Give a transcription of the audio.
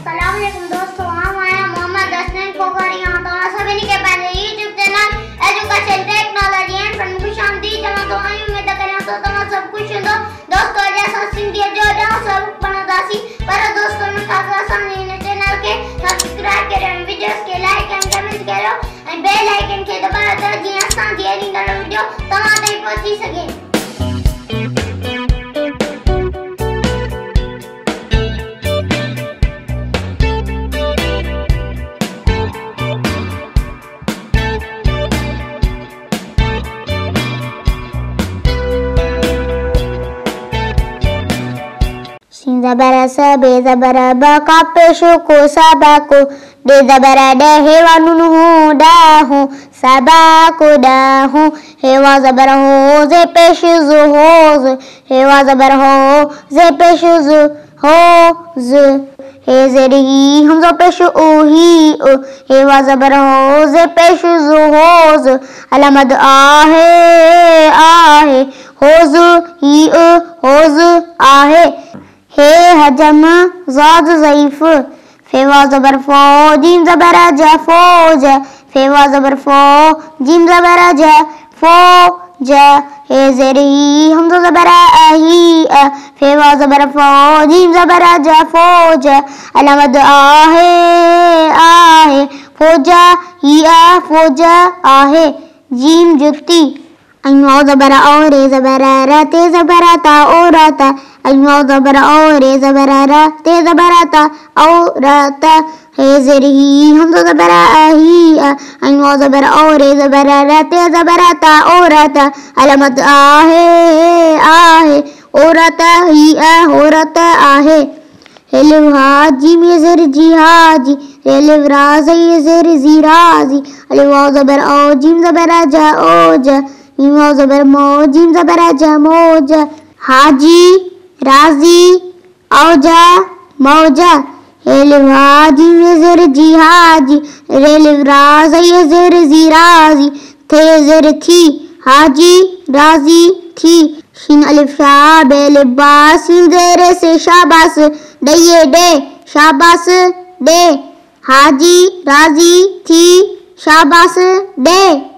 अस्सलाम वालेकुम दोस्तों, हम आए मोहम्मद हसन कोकरी तो सभी के पहले YouTube channel education technology and fun खुश आमदीद जमा तो आई उम्मीद करें तो तुम सब कुछ हो दोस्तों। जैसा सिंधिया जो जाओ सब बनदासी पर दोस्तों ने खासा सामने चैनल के सब्सक्राइब करें, वीडियोस के लाइक एंड कमेंट करो और बेल आइकन के दबा दो जी आसान जी वीडियो तमाम तक पहुंच सके। Zabara sabe zabara ba kapeshu ko sabaku de zabara de hewa nunu da hu sabaku da hu hewa zabara ho ze peshu zu ho zu hewa zabara ho ze peshu zu ho zu he zeri hum zo peshu o hi o hewa zabara ho ze peshu zu ho zu alamad ahe ho zu hi o ho zu ahe हे हजम ज़ाद ज़ईफ़ फेवा ज़बर फ़ो gym ज़बर ज फ़ौज फेवा ज़बर फ़ो gym ज़बर ज फ़ौज हे ज़ेरी हमज़ा ज़बर ही फेवा ज़बर फ़ो gym ज़बर ज फ़ौज अलमद आहे फ़ौजा ही फ़ौजा आहे जीम जुत्ती अइमा ज़बर और रे ज़बर र ते ज़बर ता और ता अइमा ज़बर और रे ज़बर र ते ज़बर ता और ता हे ज़री हम ज़बर ही अइमा ज़बर और रे ज़बर र ते ज़बर ता और ता अलमत आहे और ता ही औरत आहे हेलिव हाजी में ज़र जी हाजी हेलिव राज़ ये ज़र जी राज़ी अलिव ज़बर ओ जीम ज़बर जा ओ जा मीम ज़बर मो जीम ज़बर जा मोज हाजी राजी औजा मौजा हेलिव हाजी में ज़र जी हाजी रेलिव राज़ ये ज़र जी राज़ी थे ज़र थी हाजी राजी थी शिन अलिफ शा बेलिफ बा सिन ज़ेर से शाबास डे डे शाबास डे हाजी राजी थी शाबास डे।